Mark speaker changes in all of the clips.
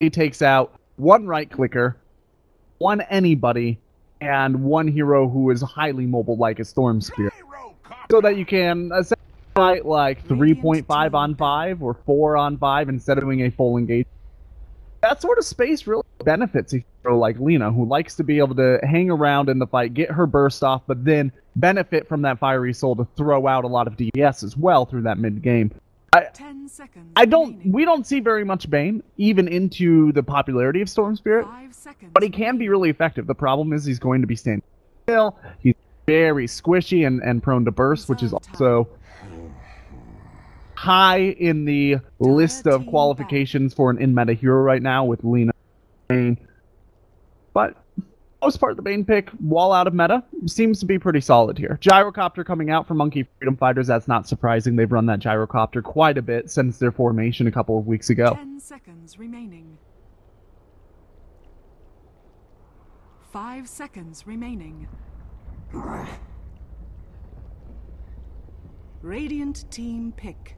Speaker 1: he takes out one right clicker, one anybody, and one hero who is highly mobile like a Storm Spirit. So that you can essentially fight like 3.5 on 5 or 4 on 5 instead of doing a full engagement. That sort of space really benefits a hero like Lina, who likes to be able to hang around in the fight, get her burst off, but then benefit from that Fiery Soul to throw out a lot of DPS as well through that mid-game.
Speaker 2: 10 seconds
Speaker 1: we don't see very much Bane, even into the popularity of Storm Spirit,
Speaker 2: 5 seconds
Speaker 1: but he can be really effective. The problem is he's going to be standing still, he's very squishy and prone to burst, which is also high in the list of qualifications for an in-meta hero right now with Lina Bane. But most part of the Bane pick, while out of meta, seems to be pretty solid here. Gyrocopter coming out for Monkey Freedom Fighters, that's not surprising. They've run that Gyrocopter quite a bit since their formation a couple of weeks ago.
Speaker 2: 10 seconds remaining. 5 seconds remaining. Radiant team pick.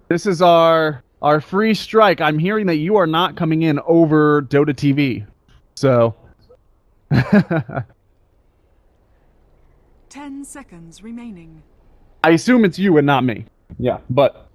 Speaker 1: This is our free strike. I'm hearing that you are not coming in over Dota TV. So
Speaker 2: 10 seconds remaining.
Speaker 1: I assume it's you and not me. Yeah, but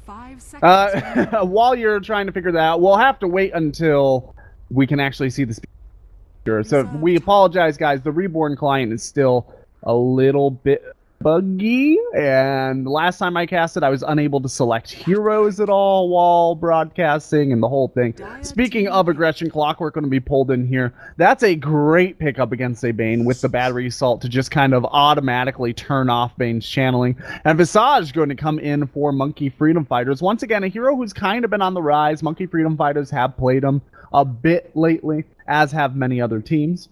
Speaker 2: 5 seconds.
Speaker 1: while you're trying to figure that out, we'll have to wait until we can actually see the speaker. So we apologize, guys. The Reborn client is still a little bit buggy, and last time I casted, I was unable to select heroes at all while broadcasting and the whole thing. Speaking of aggression, Clockwork going to be pulled in here. That's a great pickup against a Bane with the battery assault to just kind of automatically turn off Bane's channeling. And Visage going to come in for Monkey Freedom Fighters. Once again, a hero who's kind of been on the rise. Monkey Freedom Fighters have played him a bit lately, as have many other teams.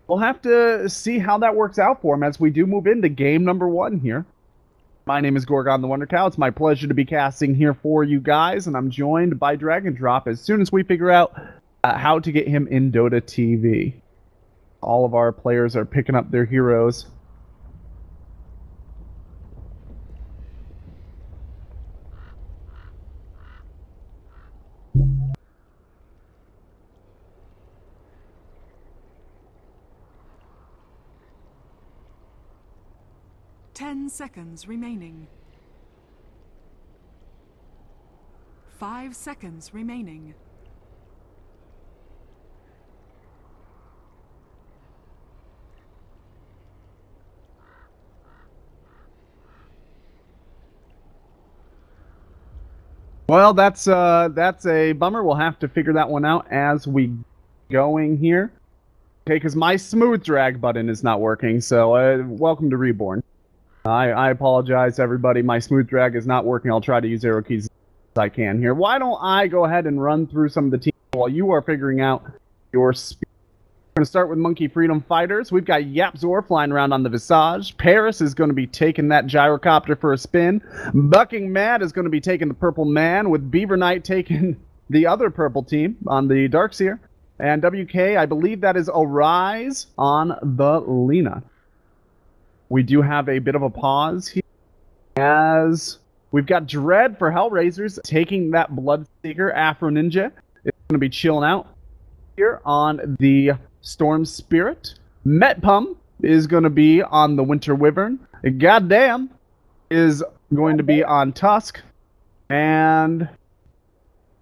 Speaker 1: We'll have to see how that works out for him as we do move into game number 1 here. My name is Gorgon the Wonder Cow. It's my pleasure to be casting here for you guys, and I'm joined by Dragon Drop as soon as we figure out how to get him in Dota TV. All of our players are picking up their heroes.
Speaker 2: Ten seconds remaining. 5 seconds remaining.
Speaker 1: Well, that's a bummer. We'll have to figure that one out as we going here. Okay, because my smooth drag button is not working, so welcome to Reborn. I apologize, everybody. My smooth drag is not working. I'll try to use arrow keys as I can here. Why don't I go ahead and run through some of the teams while you are figuring out your speed. We're going to start with Monkey Freedom Fighters. We've got Yapzor flying around on the Visage. Paris is going to be taking that Gyrocopter for a spin. Bucking Mad is going to be taking the Purple Man, with Beaver Knight taking the other purple team on the Darkseer. And WK, I believe that is Arise on the Lina. We do have a bit of a pause here, as we've got Dread for HellRaisers taking that Bloodseeker. Afro Ninja is going to be chilling out here on the Storm Spirit. Metpum is going to be on the Winter Wyvern. Goddamn is going to be on Tusk. And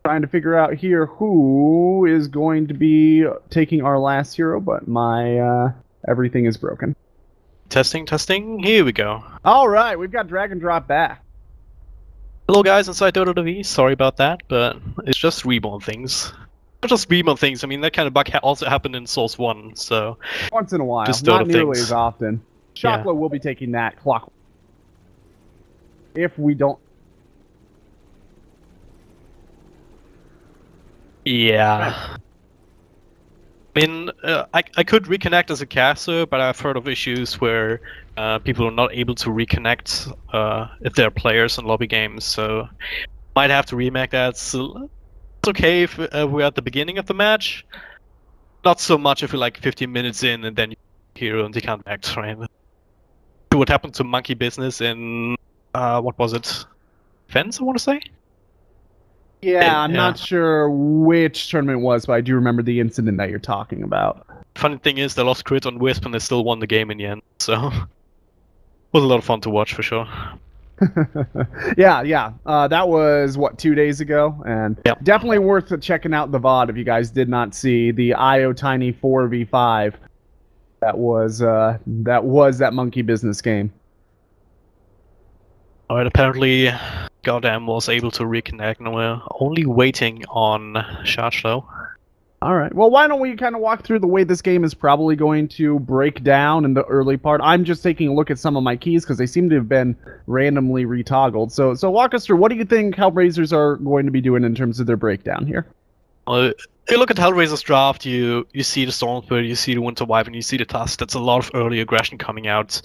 Speaker 1: trying to figure out here who is going to be taking our last hero, but my everything is broken.
Speaker 3: Testing, here we go.
Speaker 1: Alright, we've got Dragon Drop back.
Speaker 3: Hello guys inside Dota TV, sorry about that, but it's just Reborn things. Not just Reborn things, I mean that kind of bug also happened in Source 1, so...
Speaker 1: Once in a while,
Speaker 3: just
Speaker 1: not
Speaker 3: Dota
Speaker 1: nearly
Speaker 3: things.
Speaker 1: as often. Choclo will be taking that Clock. If we don't...
Speaker 3: Yeah. I mean, I could reconnect as a caster, but I've heard of issues where people are not able to reconnect if they're players in lobby games, so might have to remake that. So It's okay if we're at the beginning of the match. Not so much if you're like 15 minutes in and then you hero and they can't act, right? What happened to Monkey Business in what was it? Fence, I want to say.
Speaker 1: Yeah, I'm not sure which tournament it was, but I do remember the incident that you're talking about.
Speaker 3: Funny thing is, they lost crit on Wisp and they still won the game in the end. So it was a lot of fun to watch for sure.
Speaker 1: yeah. That was what, 2 days ago, and
Speaker 3: Yep.
Speaker 1: definitely worth checking out the VOD if you guys did not see the IO Tiny 4v5. That was that Monkey Business game.
Speaker 3: Alright, apparently Goddamn was able to reconnect and we're only waiting on Charge though.
Speaker 1: All right. Well, why don't we kind of walk through the way this game is probably going to break down in the early part. I'm just taking a look at some of my keys because they seem to have been randomly retoggled. So walk us through. What do you think HellRaisers are going to be doing in terms of their breakdown here?
Speaker 3: If you look at HellRaisers draft, you see the Stormspirit, you see the Winter Wyvern, you see the Tusk. That's a lot of early aggression coming out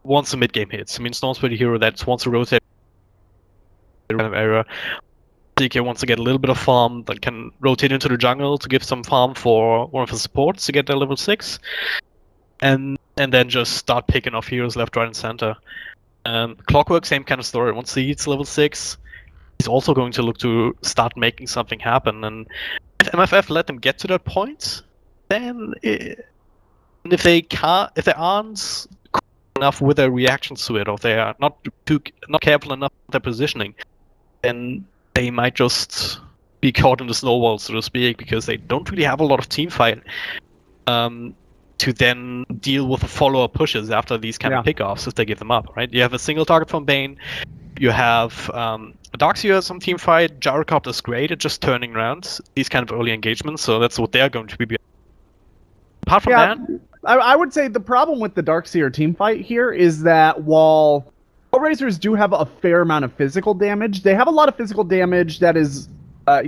Speaker 3: once the mid game hits. I mean, Stormspirit hero that wants to rotate area. Seeker wants to get a little bit of farm that can rotate into the jungle to give some farm for one of his supports to get their level 6. And then just start picking off heroes left, right, and center. Clockwork, same kind of story. Once he hits level 6, he's also going to look to start making something happen. And if MFF let them get to that point, then if they aren't cool enough with their reactions to it, or they are not careful enough with their positioning, then they might just be caught in the snowball, so to speak, because they don't really have a lot of team fight to then deal with the follow-up pushes after these kind of pickoffs if they give them up, right? You have a single target from Bane, you have Darkseer has some team fight, Gyrocopter is great at just turning around these kind of early engagements, so that's what they're going to be. Apart from that...
Speaker 1: I would say the problem with the Darkseer team fight here is that while HellRaisers do have a fair amount of physical damage, they have a lot of physical damage that is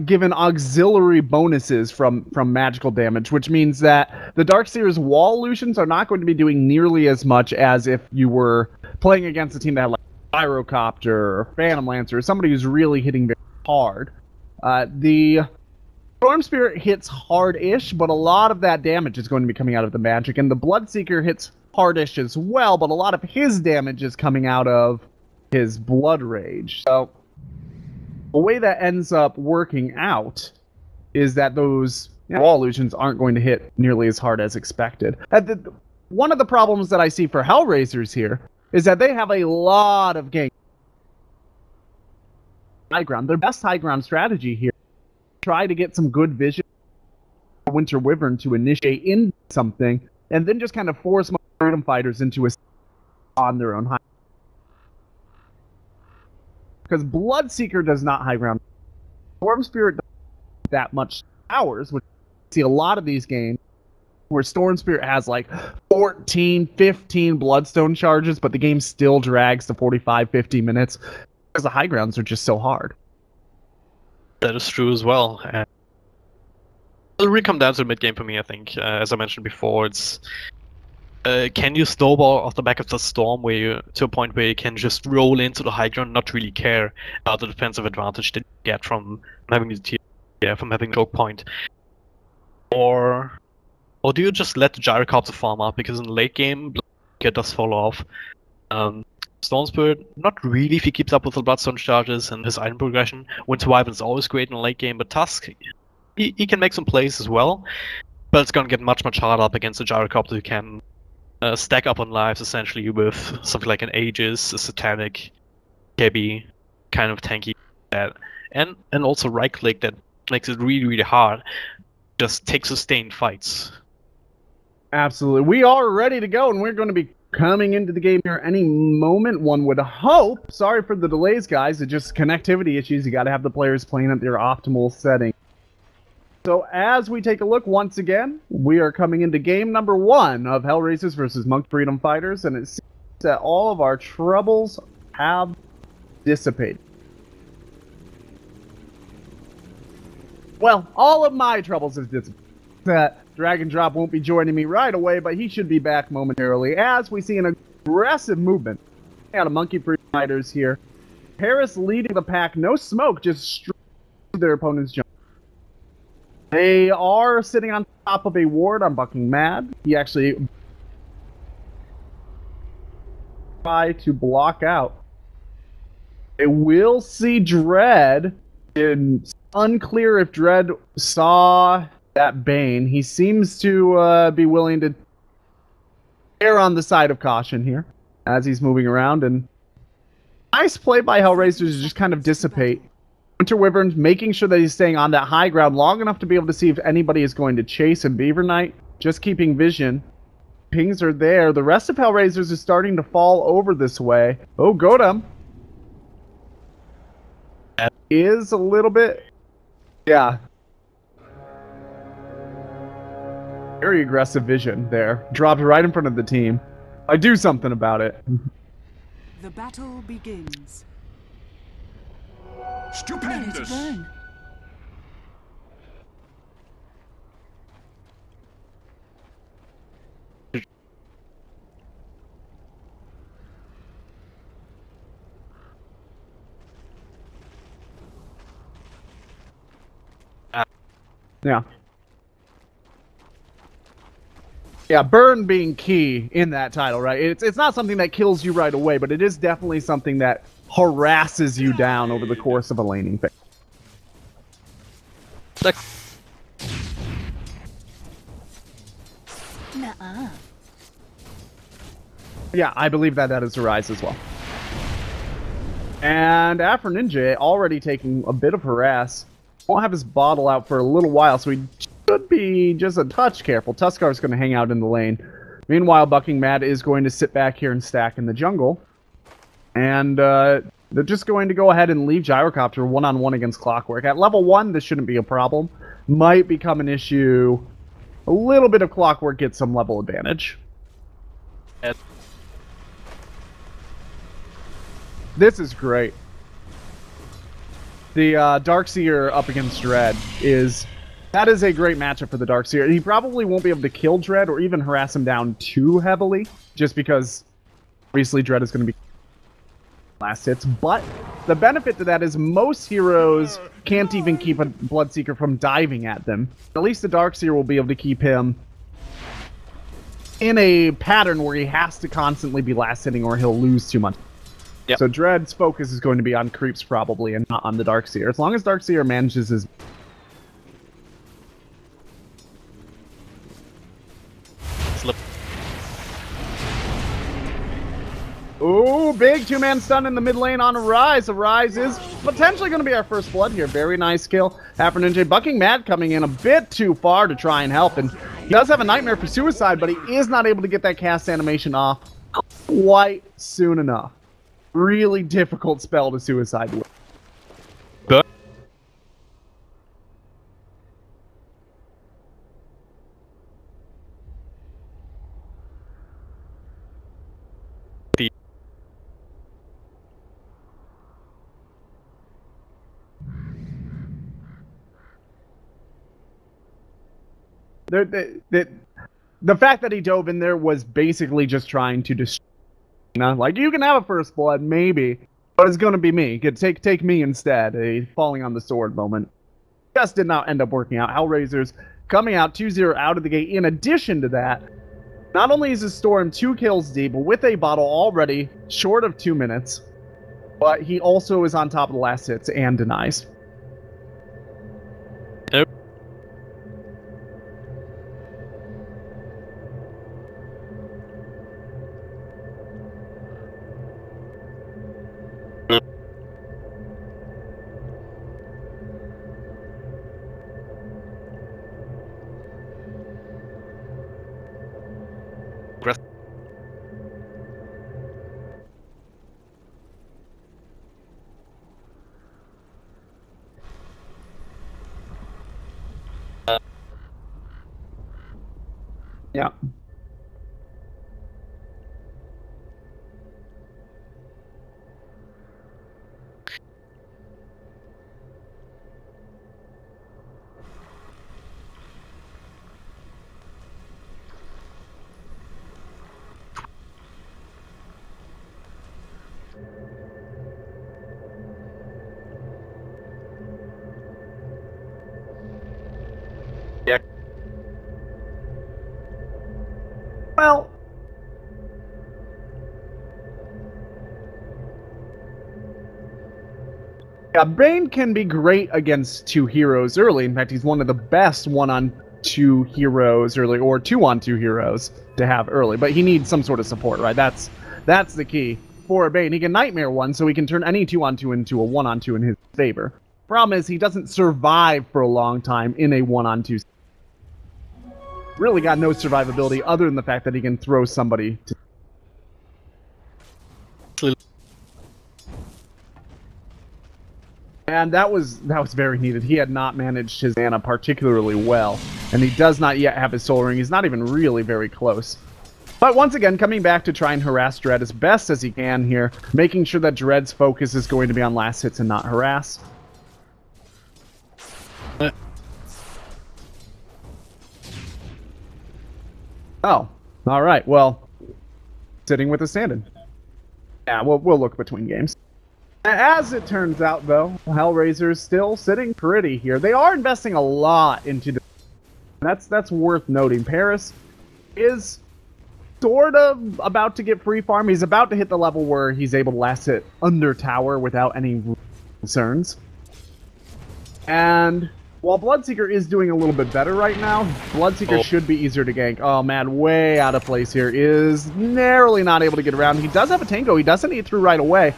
Speaker 1: given auxiliary bonuses from magical damage, which means that the Darkseer's wall illusions are not going to be doing nearly as much as if you were playing against a team that had like Gyrocopter or Phantom Lancer, or somebody who's really hitting very hard. The Storm Spirit hits hard-ish, but a lot of that damage is going to be coming out of the magic, and the Bloodseeker hits hardish as well, but a lot of his damage is coming out of his Blood Rage. So the way that ends up working out is that those wall illusions aren't going to hit nearly as hard as expected. One of the problems that I see for HellRaisers here is that they have a lot of game high ground. Their best high ground strategy here, try to get some good vision for Winter Wyvern to initiate in something, and then just kind of force freedom fighters into a on their own high. Because Bloodseeker does not high ground. Storm Spirit doesn't that much hours, which you see a lot of these games where Storm Spirit has like 14, 15 Bloodstone charges, but the game still drags to 45, 50 minutes because the high grounds are just so hard.
Speaker 3: That is true as well. It'll really come down to the mid game for me, I think. As I mentioned before, it's can you snowball off the back of the storm to a point where you can just roll into the high ground, not really care about the defensive advantage that you get from having the choke point, or do you just let the Gyrocopter farm up, because in the late game it does fall off. Storm Spirit, not really if he keeps up with the Bloodstone charges and his item progression. Winter Wyvern is always great in the late game, but Tusk, he can make some plays as well, but it's going to get much harder up against the Gyrocopter who can stack up on lives essentially with something like an Aegis, a Satanic, KB, kind of tanky that, and also right click that makes it really hard. Just take sustained fights.
Speaker 1: Absolutely. We are ready to go, and we're going to be coming into the game here any moment, one would hope. Sorry for the delays, guys. It's just connectivity issues. You got to have the players playing at their optimal setting. So as we take a look once again, we are coming into game number 1 of HellRaisers versus Monkey Freedom Fighters, and it seems that all of our troubles have dissipated. Well, all of my troubles have dissipated. Dragon Drop won't be joining me right away, but he should be back momentarily as we see an aggressive movement out of Monkey Freedom Fighters here. Paris leading the pack, no smoke, just straight their opponent's jump. They are sitting on top of a ward on Bucking Mad. He actually try to block out. They will see Dread. It's unclear if Dread saw that Bane. He seems to be willing to err on the side of caution here as he's moving around. And nice play by HellRaisers to just kind of dissipate. Winter Wyvern making sure that he's staying on that high ground long enough to be able to see if anybody is going to chase him. Beaver Knight just keeping vision. Pings are there. The rest of HellRaisers is starting to fall over this way. Oh, Godam is a little bit... Yeah. Very aggressive vision there. Dropped right in front of the team. I do something about it.
Speaker 2: The battle begins.
Speaker 4: Stupendous!
Speaker 1: Yeah. Yeah, burn being key in that title, right? It's not something that kills you right away, but it is definitely something that harasses you down over the course of a laning phase.
Speaker 5: Nuh-uh.
Speaker 1: Yeah, I believe that is a rise as well. And Afro Ninja already taking a bit of harass. Won't have his bottle out for a little while, so he should be just a touch careful. Tuskar's going to hang out in the lane. Meanwhile, Bucking Mad is going to sit back here and stack in the jungle. And they're just going to go ahead and leave Gyrocopter one-on-one against Clockwork. At level 1, this shouldn't be a problem. Might become an issue. A little bit of Clockwork gets some level advantage. This is great. The Darkseer up against Dread that is a great matchup for the Darkseer. He probably won't be able to kill Dread or even harass him down too heavily, just because obviously Dread is going to be last hits. But the benefit to that is most heroes can't even keep a Bloodseeker from diving at them. At least the Darkseer will be able to keep him in a pattern where he has to constantly be last hitting or he'll lose too much. Yep. So Dread's focus is going to be on creeps probably and not on the Darkseer. As long as Darkseer manages his...
Speaker 3: Slip.
Speaker 1: Ooh, big two-man stun in the mid lane on Arise. Arise is potentially going to be our first blood here. Very nice kill. Afro Ninja Bucking Mad coming in a bit too far to try and help. And he does have a Nightmare for Suicide, but he is not able to get that cast animation off quite soon enough. Really difficult spell to suicide with.
Speaker 3: But
Speaker 1: the fact that he dove in there was basically just trying to destroy. Like, you can have a first blood, maybe, but it's gonna be me. Take me instead. A falling on the sword moment. Just did not end up working out. HellRaisers coming out 2-0 out of the gate. In addition to that, not only is his Storm 2 kills deep, but with a bottle already short of 2 minutes, but he also is on top of the last hits and denies.
Speaker 3: Nope.
Speaker 1: Yeah.
Speaker 3: Yeah.
Speaker 1: Well, yeah, Bane can be great against two heroes early. In fact, he's one of the best one-on-two heroes early, or two-on-two heroes to have early. But he needs some sort of support, right? That's the key for Bane. He can Nightmare one, so he can turn any two-on-two into a one-on-two in his favor. Problem is, he doesn't survive for a long time in a one-on-two. Really got no survivability other than the fact that he can throw somebody to... And that was very needed. He had not managed his mana particularly well, and he does not yet have his Soul Ring. He's not even really very close. But once again, coming back to try and harass Dread as best as he can here, making sure that Dread's focus is going to be on last hits and not harass. Oh, all right. Well, sitting with a stand-in. Yeah, we'll look between games. As it turns out, though, HellRaisers still sitting pretty here. They are investing a lot into the... That's worth noting. Paris is sort of about to get free farm. He's about to hit the level where he's able to last hit under tower without any concerns. And while Bloodseeker is doing a little bit better right now, Bloodseeker should be easier to gank. Oh man, way out of place here. Is narrowly not able to get around. He does have a Tango. He doesn't eat through right away.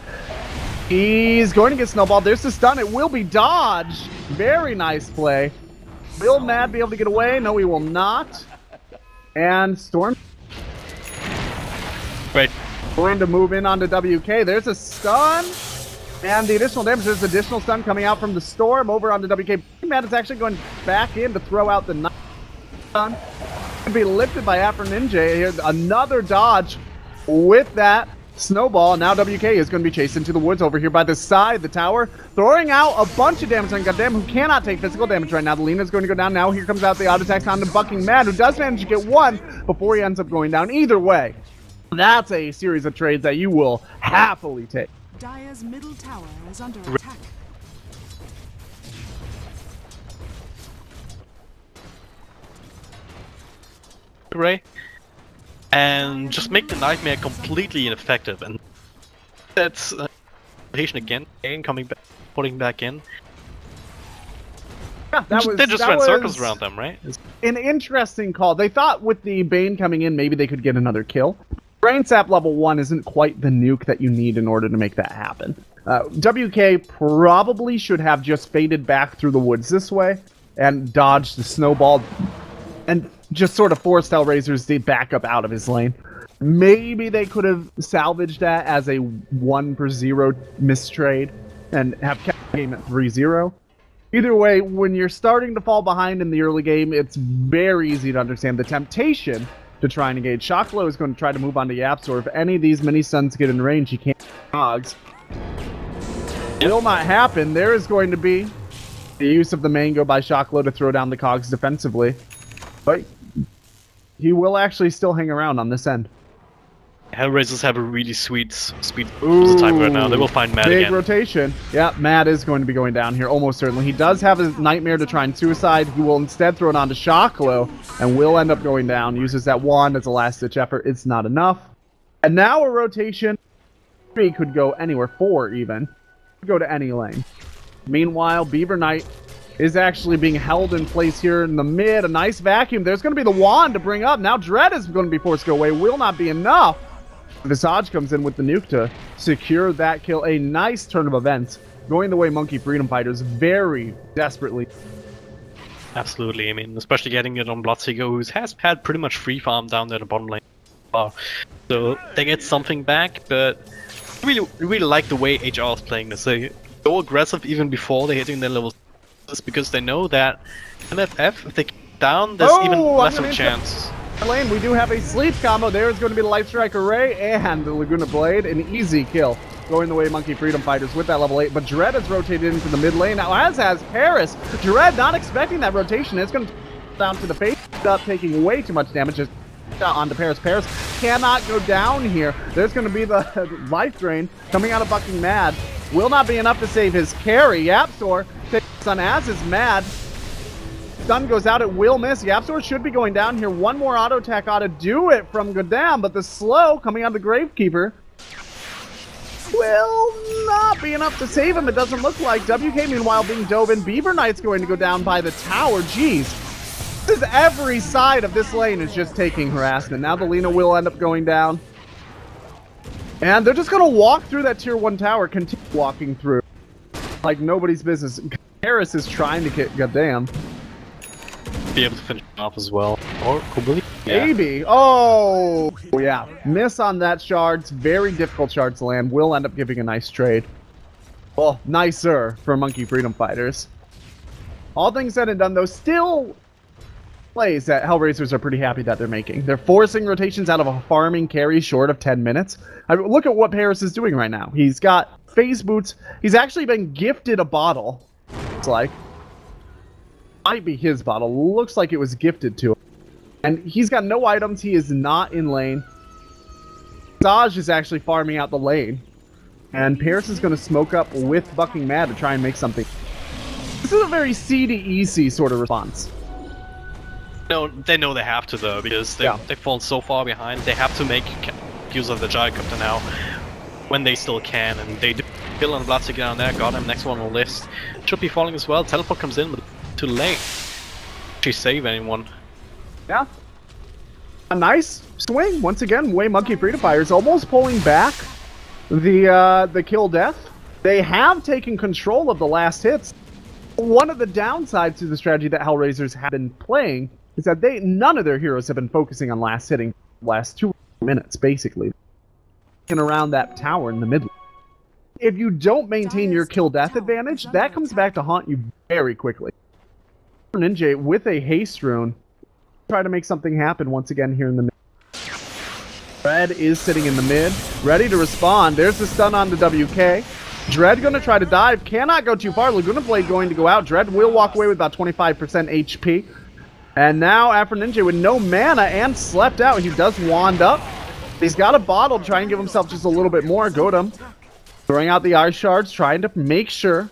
Speaker 1: He's going to get snowballed. There's the stun. It will be dodged. Very nice play. Will Mad be able to get away? No, he will not. And Storm.
Speaker 3: Wait.
Speaker 1: Going to move in onto WK. There's a stun. And the additional damage. There's additional stun coming out from the Storm over onto WK. Mad is actually going back in to throw out the stun. Could be lifted by Afro Ninja here. Another dodge with that snowball. Now WK is going to be chased into the woods over here by the side, the tower, throwing out a bunch of damage on Goddamn, who cannot take physical damage right now. The Lena's going to go down now. Here comes out the auto attack on the Bucking Mad, who does manage to get one before he ends up going down. Either way, that's a series of trades that you will happily take.
Speaker 2: Dire's middle tower is under attack.
Speaker 3: Ray. And just make the Nightmare completely ineffective, and that's rotation again, coming back, putting back in.
Speaker 1: Yeah,
Speaker 3: They just ran circles around them, right?
Speaker 1: An interesting call. They thought with the Bane coming in, maybe they could get another kill. Brain Sap level 1 isn't quite the nuke that you need in order to make that happen. WK probably should have just faded back through the woods this way and dodged the snowball and just sort of forced HellRaisers to back up out of his lane. Maybe they could have salvaged that as a 1-for-0 mistrade and have kept the game at 3-0. Either way, when you're starting to fall behind in the early game, it's very easy to understand the temptation to try and engage. Shocklow is going to try to move on to Yapsor. If any of these mini-stuns get in range, he can't cogs. Will not happen. There is going to be the use of the Mango by Shocklow to throw down the cogs defensively. But he will actually still hang around on this end.
Speaker 3: HellRaisers have a really sweet type right now. They will find Mad
Speaker 1: big
Speaker 3: again.
Speaker 1: Rotation. Yeah, Mad is going to be going down here, almost certainly. He does have his Nightmare to try and suicide. He will instead throw it onto Shocklow and will end up going down. Uses that wand as a last-ditch effort. It's not enough. And now a rotation. 3 could go anywhere, 4 even. Could go to any lane. Meanwhile, Beaver Knight is actually being held in place here in the mid. A nice vacuum. There's going to be the wand to bring up. Now Dread is going to be forced to go away. Will not be enough. Visage comes in with the nuke to secure that kill. A nice turn of events. Going the way Monkey Freedom Fighters very desperately.
Speaker 3: Absolutely. I mean, especially getting it on Bloodseeker, who has had pretty much free farm down there at the bottom lane. So they get something back, but I really like the way HR is playing this. They go aggressive even before they're hitting their levels. Just because they know that MFF, if they get down, there's even less of a chance.
Speaker 1: Lane, we do have a sleep combo. There is going to be the Life Strike Array and the Laguna Blade. An easy kill. Going the way Monkey Freedom Fighters with that level 8. But Dread has rotated into the mid lane. Now, as has Paris. Dread not expecting that rotation. It's going to down to the face. Up, taking way too much damage. Just onto Paris. Paris cannot go down here. There's going to be the life drain coming out of Bucking Mad. Will not be enough to save his carry. Yapsor takes on as is Mad. Stun goes out, it will miss. Yapzor should be going down here. One more auto attack ought to do it from Godam, but the slow coming out of the Gravekeeper will not be enough to save him, it doesn't look like. WK meanwhile being dove in. Beaver Knight's going to go down by the tower. Jeez. This is every side of this lane is just taking harassment. Now the Lina will end up going down. And they're just going to walk through that tier 1 tower, continue walking through like nobody's business. Harris is trying to get Godam.
Speaker 3: Be able to finish off as well. Or Kubli? Yeah.
Speaker 1: Maybe. Oh, yeah. Miss on that shards. Very difficult shards to land. Will end up giving a nice trade. Well, nicer for Monkey Freedom Fighters. All things said and done, though, still plays that HellRaisers are pretty happy that they're making. They're forcing rotations out of a farming carry short of 10 minutes. I mean, look at what Paris is doing right now. He's got phase boots. He's actually been gifted a bottle. It's like, might be his bottle. Looks like it was gifted to him. And he's got no items. He is not in lane. Saj is actually farming out the lane. And Paris is going to smoke up with Bucking Mad to try and make something. This is a very C to EC sort of response.
Speaker 3: No, they know they have to though, because they've fallen so far behind. They have to make use of the Gyrocopter now when they still can, and they do. Kill on Bloodstick down there, got him, next one on the list. Should be falling as well. Teleport comes in, but too late. Actually save anyone.
Speaker 1: Yeah. A nice swing. Once again, way Monkey Freedom Fighters almost pulling back the kill death. They have taken control of the last hits. One of the downsides to the strategy that HellRaisers have been playing is that none of their heroes have been focusing on last hitting last 2 minutes, basically. And around that tower in the middle. If you don't maintain your kill death advantage, that comes back to haunt you very quickly. Ninja with a haste rune, try to make something happen once again here in the mid. Dread is sitting in the mid, ready to respond. There's the stun on the WK. Dread going to try to dive, cannot go too far. Laguna Blade going to go out. Dread will walk away with about 25% HP. And now Afro Ninja with no mana and slept out. He does wand up. He's got a bottle to try and give himself just a little bit more. Godam throwing out the ice shards, trying to make sure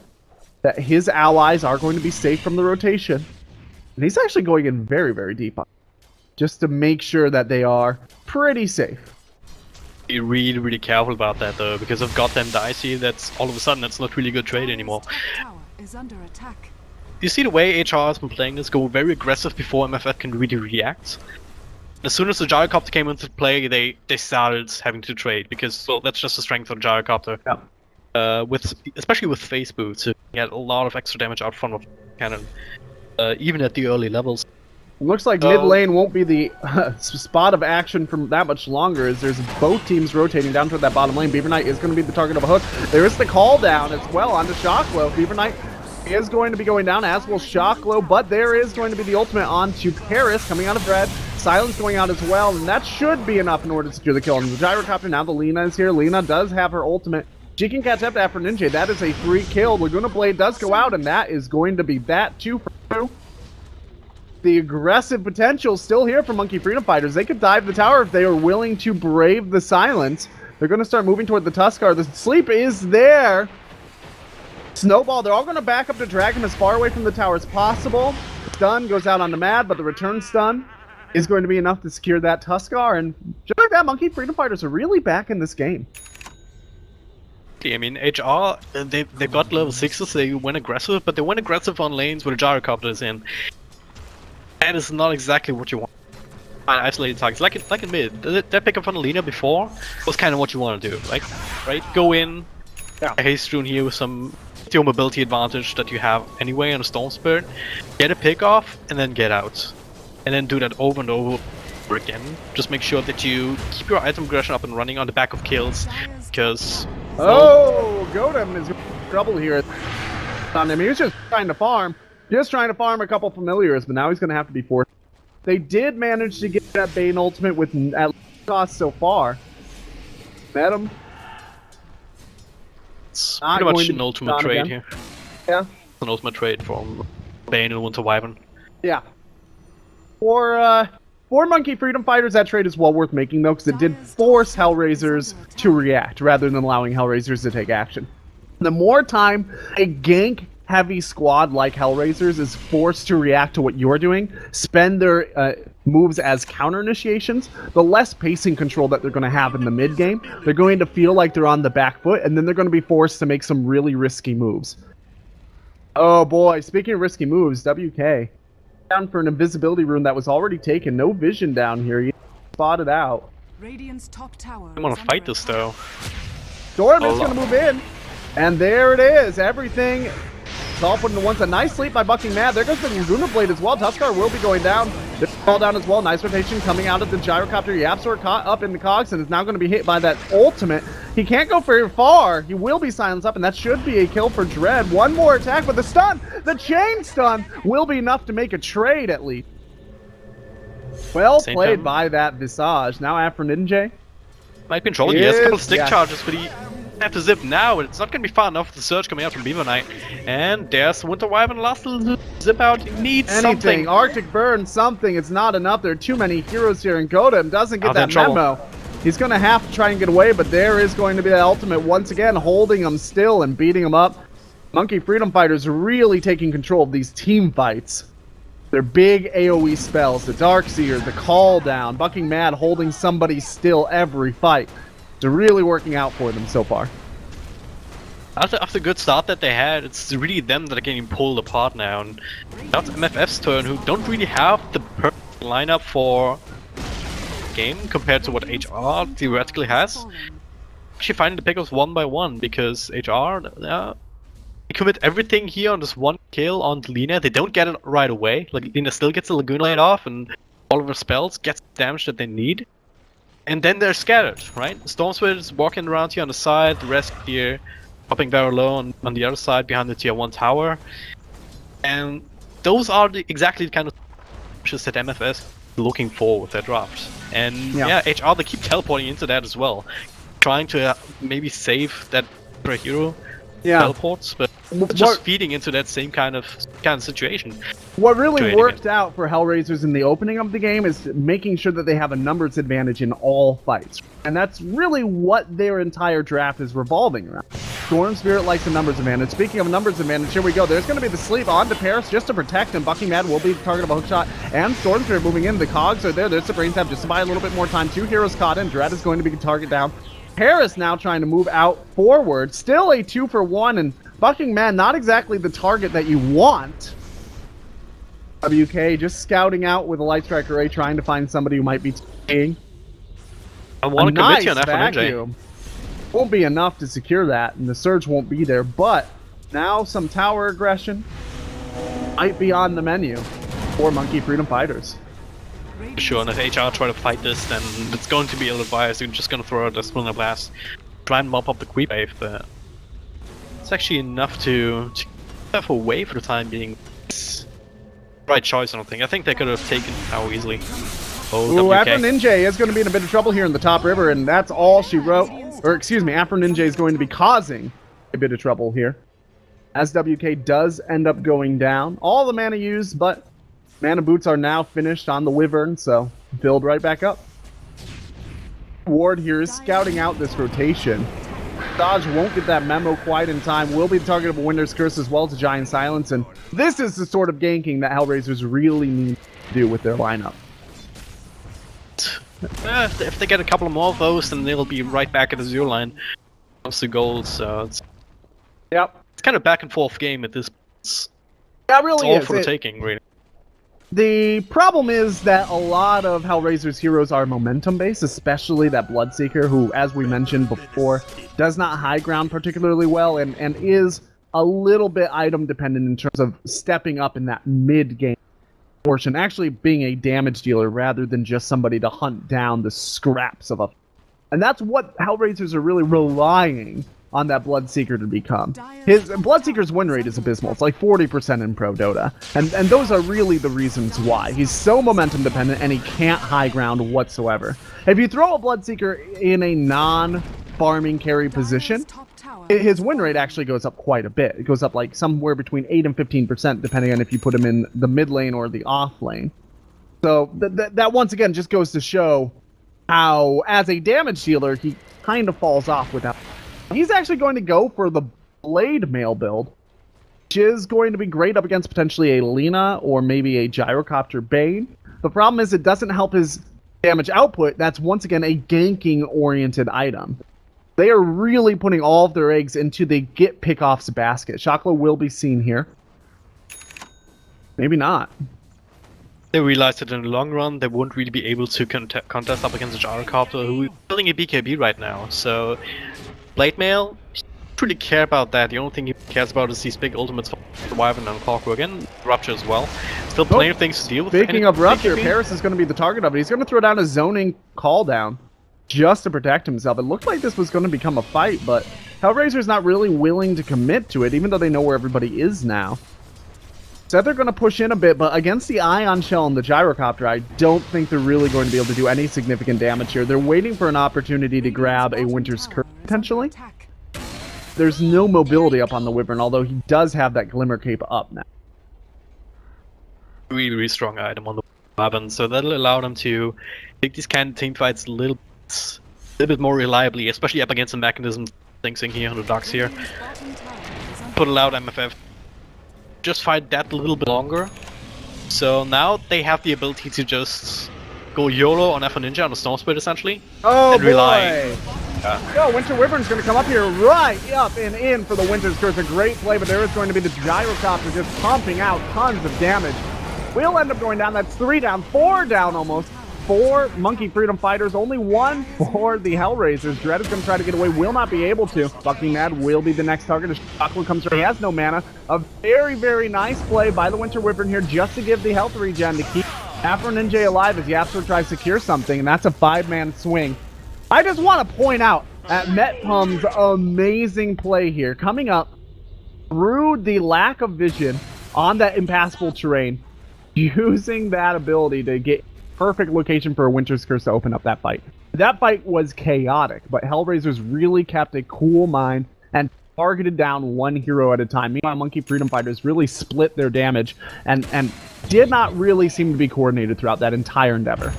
Speaker 1: that his allies are going to be safe from the rotation. And he's actually going in very, very deep just to make sure that they are pretty safe.
Speaker 3: Be really, really careful about that though, because of goddamn Dicey, that's all of a sudden that's not really a good trade anymore.
Speaker 2: Is under attack.
Speaker 3: You see the way HR has been playing this, go very aggressive before MFF can really react. As soon as the Gyrocopter came into play, they started having to trade, because, well, that's just the strength of the Gyrocopter.
Speaker 1: Yeah.
Speaker 3: Especially with phase boots, you get a lot of extra damage out front of cannon, even at the early levels.
Speaker 1: Looks like mid lane won't be the spot of action for that much longer, as there's both teams rotating down toward that bottom lane. Beaver Knight is going to be the target of a hook. There is the call down as well onto Shocklow. Beaver Knight is going to be going down, as will Shocklow, but there is going to be the ultimate onto Paris coming out of Dread. Silence going out as well, and that should be enough in order to secure the kill. And the Gyrocopter, now the Lina is here. Lina does have her ultimate. She can catch up to Afro Ninja. That is a free kill. Laguna Blade does go out, and that is going to be that 2 for 2. The aggressive potential still here for Monkey Freedom Fighters. They could dive the tower if they are willing to brave the silence. They're going to start moving toward the Tuskar. The sleep is there. Snowball, they're all going to back up to drag him as far away from the tower as possible. Stun goes out on the Mad, but the return stun is going to be enough to secure that Tuskar. And just like that, Monkey Freedom Fighters are really back in this game.
Speaker 3: I mean, HR, they got level 6s, they went aggressive, but they went aggressive on lanes where the Gyrocopter is in. That is not exactly what you want. Isolated targets, like in mid. That pickup on Alina before was kind of what you want to do, like, right? Go in, a haste rune here with some steel mobility advantage that you have anyway on a Storm Spirit, get a pick off, and then get out. And then do that over and over again. Just make sure that you keep your item aggression up and running on the back of kills, because...
Speaker 1: Oh, Godam is in trouble here. I mean, he was just trying to farm. Just trying to farm a couple familiars, but now he's going to have to be forced. They did manage to get that Bane ultimate with at cost so far. Met him.
Speaker 3: It's pretty much an ultimate trade here.
Speaker 1: Yeah.
Speaker 3: It's an ultimate trade from Bane and Winter Wyvern.
Speaker 1: Yeah. For Monkey Freedom Fighters, that trade is well worth making, though, because it did force HellRaisers to react, rather than allowing HellRaisers to take action. The more time a gank heavy squad like HellRaisers is forced to react to what you're doing, spend their moves as counter initiations, the less pacing control that they're going to have in the mid game. They're going to feel like they're on the back foot, and then they're going to be forced to make some really risky moves. Oh boy, speaking of risky moves, WK down for an invisibility rune that was already taken. No vision down here. He spotted out.
Speaker 2: Radiant's top tower.
Speaker 3: I want to fight this though.
Speaker 1: Storm is going to move in, and there it is. Everything is all put into one. A nice sleep by Bucking Mad. There goes the Laguna Blade as well. Tuskar will be going down. This fall down as well. Nice rotation coming out of the gyrocopter. Yapsor caught up in the cogs and is now going to be hit by that ultimate. He can't go very far. He will be silenced up, and that should be a kill for Dread. One more attack, but the stun, the chain stun, will be enough to make a trade at least. Well played by that Visage. Now Afro Ninja
Speaker 3: might be in trouble. He has a couple of stick charges, but he have to zip now, and it's not going to be far enough with the surge coming out from Beaver Knight. And there's Winter Wyvern, last little zip out. He needs something.
Speaker 1: Arctic Burn, something. It's not enough. There are too many heroes here, and Godam doesn't get that memo. He's going to have to try and get away, but there is going to be that ultimate once again, holding him still and beating him up. Monkey Freedom Fighters really taking control of these team fights. Their big AoE spells, the Darkseer, the Call Down, Bucking Mad holding somebody still every fight. They're really working out for them so far.
Speaker 3: After the good start that they had, it's really them that are getting pulled apart now. And that's MFF's turn, who don't really have the perfect lineup for game compared to what HR theoretically has. Actually finding the pickups one by one, because HR they commit everything here on this one kill on Lina. They don't get it right away. Like, Lina still gets the Laguna Blade off, and all of her spells gets the damage that they need. And then they're scattered, right? Stormsword is walking around here on the side, the rest here popping very low on the other side behind the tier 1 tower. And those are exactly the kind of pushes that MFS is looking for with their draft. And yeah, HR, they keep teleporting into that as well. Trying to maybe save that per hero teleports, but just feeding into that same kind of situation.
Speaker 1: What really worked out for HellRaisers in the opening of the game is making sure that they have a numbers advantage in all fights. And that's really what their entire draft is revolving around. Storm Spirit likes a numbers advantage. Speaking of numbers advantage, here we go. There's going to be the sleep onto Paris just to protect him. Bucking Mad will be the target of a hookshot. And Storm Spirit moving in. The cogs are there. There's the brain tap just to buy a little bit more time. 2 heroes caught in. Dread is going to be the target down. Paris now trying to move out forward. Still a 2-for-1, and Bucking Mad not exactly the target that you want. WK just scouting out with a Light Strike Array, trying to find somebody who might be taking.
Speaker 3: I want to commit you on
Speaker 1: vacuum. Won't be enough to secure that, and the surge won't be there, but now some tower aggression might be on the menu for Monkey Freedom Fighters.
Speaker 3: Sure, and if HR try to fight this, then it's going to be ill-advised. You're just going to throw out a Splinter Blast, try and mop up the creep wave, but it's actually enough to have away for the time being. It's the right choice, I don't think. I think they could have taken how easily.
Speaker 1: Afro Ninja is going to be in a bit of trouble here in the top river, and that's all she wrote. Or excuse me, Afro Ninja is going to be causing a bit of trouble here, as WK does end up going down. All the mana used, but mana boots are now finished on the Wyvern, so build right back up. Ward here is scouting out this rotation. Dodge won't get that memo quite in time. Will be the target of a Winter's Curse as well as a Giant Silence, and this is the sort of ganking that HellRaisers really need to do with their lineup.
Speaker 3: If they get a couple more of those, then they'll be right back at the 0 line when it comes to goals. So it's kind of back and forth game at this point.
Speaker 1: Yeah, it really
Speaker 3: it's all
Speaker 1: is.
Speaker 3: for the taking, really.
Speaker 1: The problem is that a lot of HellRaisers heroes are momentum based, especially that Bloodseeker, who, as we mentioned before, does not high ground particularly well and is a little bit item dependent in terms of stepping up in that mid game portion, actually being a damage dealer rather than just somebody to hunt down the scraps of a... And that's what HellRaisers are really relying on that Bloodseeker to become. His Bloodseeker's win rate is abysmal. It's like 40% in Pro Dota. And those are really the reasons why. He's so momentum dependent and he can't high ground whatsoever. If you throw a Bloodseeker in a non-farming carry position, his win rate actually goes up quite a bit. It goes up like somewhere between 8 and 15% depending on if you put him in the mid lane or the off lane. So that once again just goes to show how, as a damage dealer, he kind of falls off without... He's actually going to go for the Blade Mail build. which is going to be great up against potentially a Lina or maybe a Gyrocopter Bane. The problem is it doesn't help his damage output. That's once again a ganking-oriented item. They are really putting all of their eggs into the get pickoffs basket. Shocklo will be seen here. Maybe not.
Speaker 3: They realized that in the long run, they won't really be able to contest up against the Gyrocopter, who is building a BKB right now. So, Blade Mail, he doesn't really care about that. The only thing he cares about is these big ultimates for Wyvern and Clockwork, and Rupture as well. Still plenty of things to deal with.
Speaker 1: Speaking of Rupture, Paris is going to be the target of it. He's going to throw down a zoning call down just to protect himself. It looked like this was going to become a fight, but HellRaisers not really willing to commit to it, even though they know where everybody is now. Said they're going to push in a bit, but against the Ion Shell and the Gyrocopter, I don't think they're really going to be able to do any significant damage here. They're waiting for an opportunity to grab a Winter's Curse, potentially. There's no mobility up on the Wyvern, although he does have that Glimmer Cape up now.
Speaker 3: Really, really strong item on the Wyvern, so that'll allow them to take these kind of team fights a little bit more reliably, especially up against the mechanism things in here on the docks here. Put allow MFF just fight that a little bit longer. So now they have the ability to just go YOLO on F1 Ninja on the Storm Spirit essentially.
Speaker 1: Oh,
Speaker 3: and rely.
Speaker 1: Yo, Winter Wyvern's going to come up here right up and in for the Winter's Curse. A great play, but there is going to be the Gyrocopter just pumping out tons of damage. We'll end up going down. That's 3 down, 4 down almost. 4 Monkey Freedom Fighters, only 1 for the HellRaisers. Dread is going to try to get away, will not be able to. Bucking Mad will be the next target as Shocklo comes through. He has no mana. A very, very nice play by the Winter Wyvern here just to give the health regen to keep Afro Ninja alive as Yapster tries to secure something, and that's a 5-man swing. I just want to point out at Metpum's amazing play here, coming up through the lack of vision on that impassable terrain, using that ability to get perfect location for a Winter's Curse to open up that fight. That fight was chaotic, but HellRaisers really kept a cool mind and targeted down one hero at a time. Meanwhile, Monkey Freedom Fighters really split their damage and did not really seem to be coordinated throughout that entire endeavor.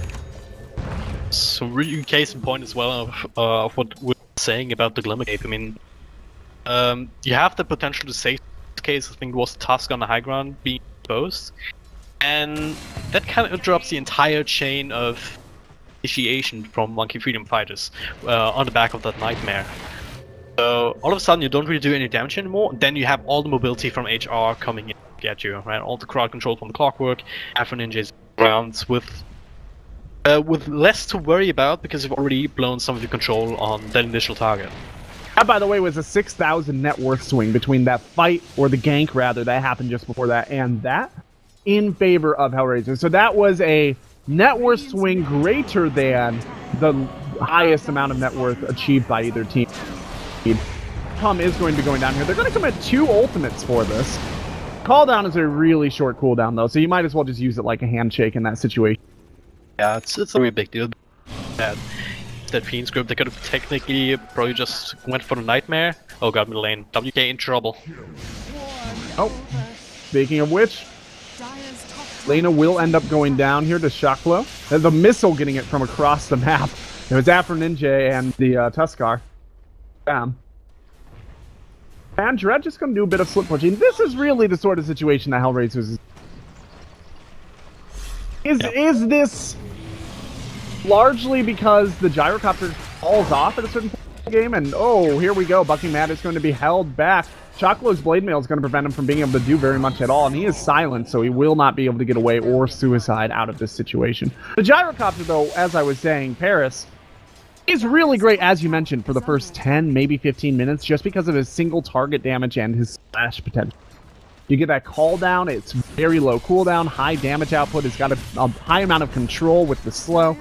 Speaker 3: So really case in point as well of what we're saying about the Glimmer Cape. I mean, you have the potential to save this case. I think it was Tusk on the high ground being exposed. And that kind of interrupts the entire chain of initiation from Monkey Freedom Fighters on the back of that Nightmare. So all of a sudden you don't really do any damage anymore, then you have all the mobility from HR coming in to get you, right? All the crowd control from the Clockwork, Afro Ninjas rounds with less to worry about because you've already blown some of your control on that initial target.
Speaker 1: That, by the way, was a 6,000 net worth swing between that fight, or the gank rather, that happened just before that, and that in favor of HellRaisers. So that was a net worth swing greater than the highest amount of net worth achieved by either team. Tom is going to be going down here. They're going to commit 2 ultimates for this. Call down is a really short cooldown though, so you might as well just use it like a handshake in that situation.
Speaker 3: Yeah, it's a really big deal. That Fiend's group, they could have technically probably just went for the Nightmare. Oh god, middle lane. WK in trouble.
Speaker 1: Oh, speaking of which, Lena will end up going down here to Shocklo. The missile getting it from across the map. It was Afro Ninja and the Tuskar. Bam. And Dread just going to do a bit of slip pushing. This is really the sort of situation that HellRaisers is. Is this largely because the Gyrocopter falls off at a certain point in the game? And oh, here we go. Bucking Mad is going to be held back. Shocklo's Blade Mail is going to prevent him from being able to do very much at all, and he is silent, so he will not be able to get away or suicide out of this situation. The Gyrocopter, though, as I was saying, Paris, is really great, as you mentioned, for the first 10, maybe 15 minutes, just because of his single target damage and his splash potential. You get that call down, it's very low cooldown, high damage output, it's got a high amount of control with the slow.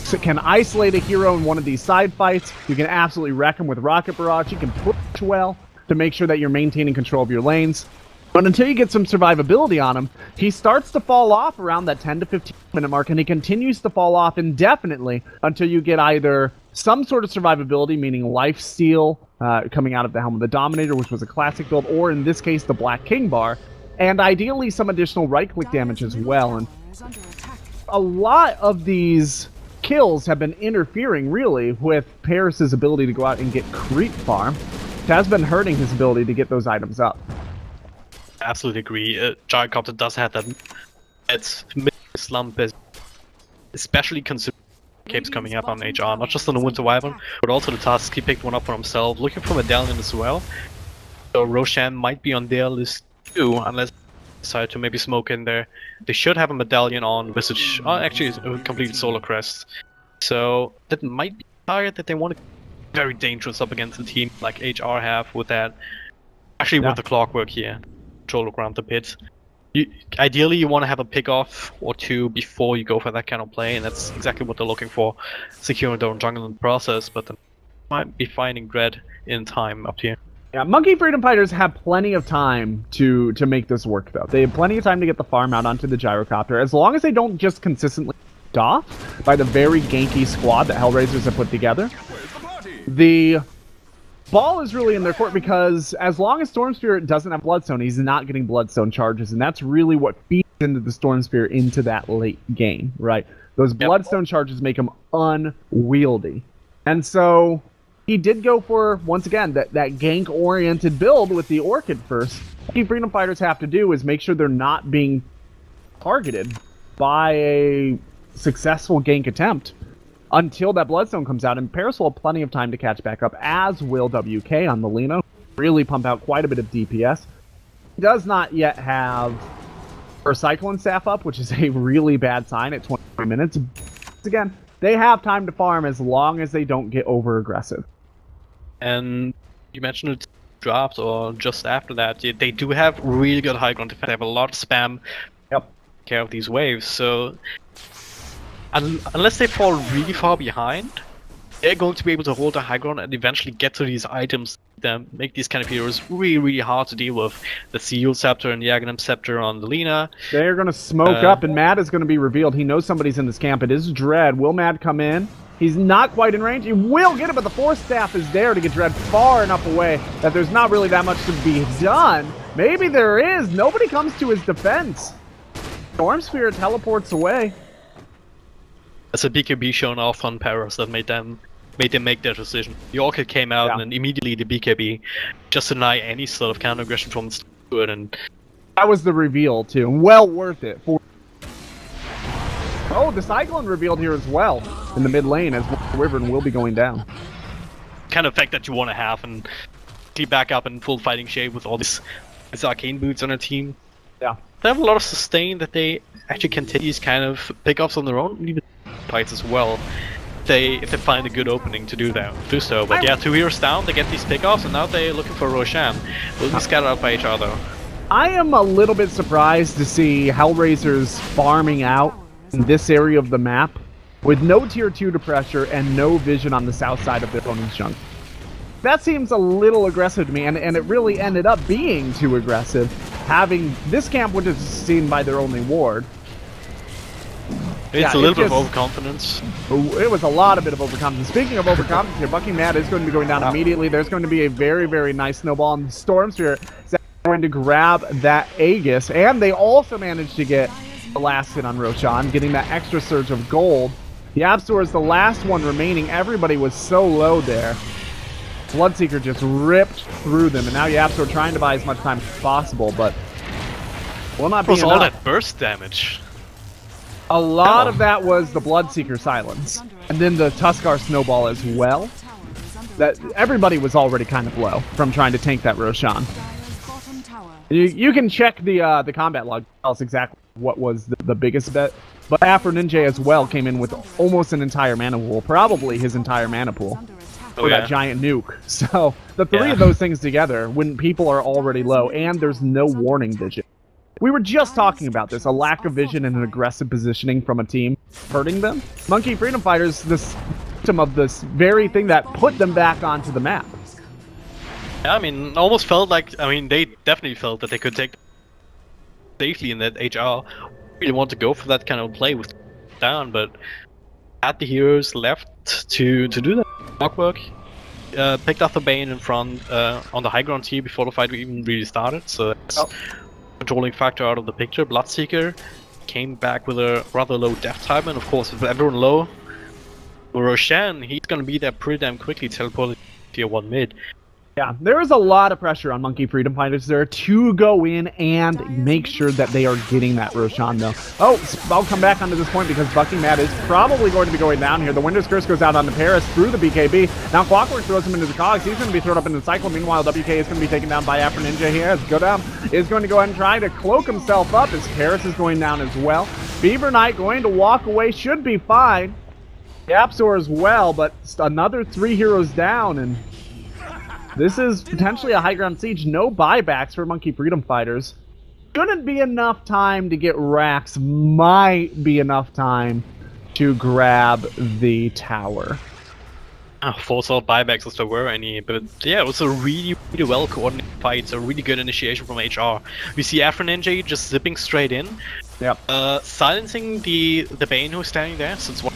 Speaker 1: So it can isolate a hero in one of these side fights. You can absolutely wreck him with Rocket Barrage. You can push well to make sure that you're maintaining control of your lanes. But until you get some survivability on him, he starts to fall off around that 10 to 15 minute mark, and he continues to fall off indefinitely until you get either some sort of survivability, meaning lifesteal coming out of the Helm of the Dominator, which was a classic build, or in this case, the Black King bar, and ideally some additional right-click damage as well. And a lot of these kills have been interfering, really, with Paris's ability to go out and get creep farm. It has been hurting his ability to get those items up.
Speaker 3: Absolutely agree. Gyrocopter does have that mid slump, especially considering capes coming up on HR, not just on the Winter Wyvern, but also the Tusk. He picked one up for himself, looking for Medallion as well. So Roshan might be on their list too, unless they decide to maybe smoke in there. They should have a Medallion on Visage. Oh, actually, it's a complete Solar Crest. So that might be a target that they want to be very dangerous up against a team like HR have with that. Actually, with the Clockwork here, control around the pit. Ideally, you want to have a pick-off or two before you go for that kind of play, and that's exactly what they're looking for, securing their own jungle in the process, but they might be finding Dread in time up here.
Speaker 1: Yeah, Monkey Freedom Fighters have plenty of time to make this work, though. They have plenty of time to get the farm out onto the Gyrocopter, as long as they don't just consistently off by the very ganky squad that HellRaisers have put together. The ball is really in their court because as long as Storm Spirit doesn't have Bloodstone, he's not getting Bloodstone charges, and that's really what feeds into the Storm Spirit into that late game, right? Those Bloodstone charges make him unwieldy. And so he did go for, once again, that gank-oriented build with the Orchid first. What Freedom Fighters have to do is make sure they're not being targeted by a successful gank attempt until that Bloodstone comes out, and Paris will have plenty of time to catch back up, as will WK on the Lino. Really pump out quite a bit of DPS. He does not yet have her Cyclone Staff up, which is a really bad sign at 23 minutes. Again, they have time to farm as long as they don't get over-aggressive.
Speaker 3: And you mentioned it dropped, or just after that, they do have really good high ground defense. They have a lot of spam care of these waves, so unless they fall really far behind, they're going to be able to hold the high ground and eventually get to these items that make these kind of heroes really, really hard to deal with. The Seal Scepter and the Aghanim Scepter on the Lina.
Speaker 1: They're going to smoke up, and Mad is going to be revealed. He knows somebody's in this camp. It is Dread. Will Mad come in? He's not quite in range. He will get it, but the Force Staff is there to get Dread far enough away that there's not really that much to be done. Maybe there is. Nobody comes to his defense. Storm Spirit teleports away.
Speaker 3: As a BKB shown off on Paris that made them make their decision. The Orchid came out and then immediately the BKB just deny any sort of counter aggression from the it, and
Speaker 1: that was the reveal too. Well worth it. Oh, the Cyclone revealed here as well in the mid lane as Wyvern will be going down.
Speaker 3: Kind of effect that you want to have and keep back up in full fighting shape with all these arcane boots on their team.
Speaker 1: Yeah.
Speaker 3: They have a lot of sustain that they actually can take these kind of pickups on their own, even fights as well. If they find a good opening to do so. But yeah, 2 heroes down, they get these pickoffs, and now they're looking for Roshan. Will be scattered out by each other.
Speaker 1: I am a little bit surprised to see HellRaisers farming out in this area of the map with no tier 2 to pressure and no vision on the south side of their opponent's jungle. That seems a little aggressive to me, and it really ended up being too aggressive, having this camp which is seen by their only ward.
Speaker 3: It's a little bit of overconfidence.
Speaker 1: It was a lot of bit of overconfidence. Speaking of overconfidence here, Bucky Mad is going to be going down immediately. There's going to be a very, very nice snowball, and Storm Spirit is going to grab that Aegis, and they also managed to get the last hit on Roshan, getting that extra surge of gold. The Absol is the last one remaining. Everybody was so low there. Bloodseeker just ripped through them, and now Yapso trying to buy as much time as possible, but will not be enough.
Speaker 3: All that burst damage.
Speaker 1: A lot of that was the Bloodseeker silence, and then the Tuskar snowball as well. That everybody was already kind of low from trying to tank that Roshan. You can check the combat log to tell us exactly what was the biggest bet, but Afro Ninja as well came in with almost an entire mana pool, probably his entire mana pool. For that giant nuke. So the three of those things together, when people are already low and there's no warning vision. We were just talking about this, a lack of vision and an aggressive positioning from a team hurting them. Monkey Freedom Fighters, this victim of this very thing that put them back onto the map.
Speaker 3: Yeah, I mean, almost felt like, they definitely felt that they could take safely in that HR really want to go for that kind of play with down, but had the heroes left to do that. Clockwork picked up the Bane in front on the high ground here before the fight even really started, so that's controlling factor out of the picture. Bloodseeker came back with a rather low death time, and of course with everyone low, Roshan, he's gonna be there pretty damn quickly, teleporting tier 1 mid.
Speaker 1: Yeah, there is a lot of pressure on Monkey Freedom Fighters there to go in and make sure that they are getting that Roshan, though. Oh, I'll come back onto this point because Bucky Matt is probably going to be going down here. The Winter's Curse goes out onto Paris through the BKB. Now Clockwork throws him into the Cogs. He's going to be thrown up into the Cycle. Meanwhile, WK is going to be taken down by Afro Ninja here. As Go Down is going to go ahead and try to cloak himself up as Paris is going down as well. Beaver Knight going to walk away, should be fine. Yapsor as well, but another 3 heroes down, and this is potentially a high ground siege. No buybacks for Monkey Freedom Fighters. Shouldn't be enough time to get racks. Might be enough time to grab the tower.
Speaker 3: Force out buybacks if there were any, but yeah, it was a really well coordinated fight. It's a really good initiation from HR. We see Afro Ninja just zipping straight in,
Speaker 1: Yep.
Speaker 3: silencing the Bane who's standing there since one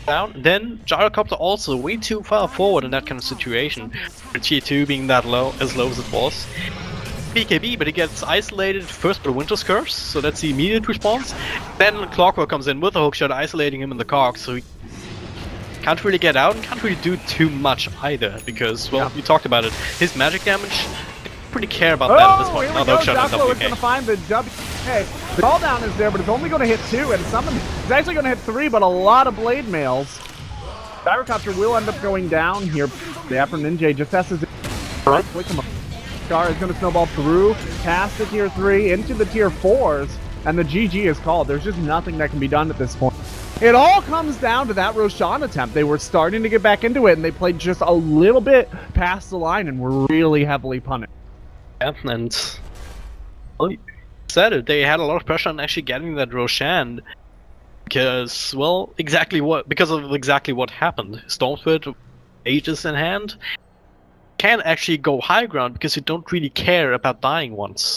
Speaker 3: down. Then Gyrocopter also way too far forward in that kind of situation. Tier 2 being that low as it was. BKB, but he gets isolated first by Winter's Curse, so that's the immediate response. Then Clockwork comes in with a hookshot, isolating him in the Cogs, so he can't really get out and can't really do too much either, because, well, you talked about it. His magic damage, don't really care about that at this point.
Speaker 1: Here we go. Jocko is going to find the WK. The call down is there, but it's only going to hit 2, and it's actually going to hit 3, but a lot of blade mails. Gyrocopter will end up going down here. The Afro Ninja just has to click him up. Scar is going to snowball through, past the tier 3, into the tier 4s, and the GG is called. There's just nothing that can be done at this point. It all comes down to that Roshan attempt. They were starting to get back into it, and they played just a little bit past the line and were really heavily punished.
Speaker 3: Yeah, and well, you said it, they had a lot of pressure on actually getting that Roshan because, well, because of exactly what happened. Stormspirit, Aegis in hand, can actually go high ground because you don't really care about dying once.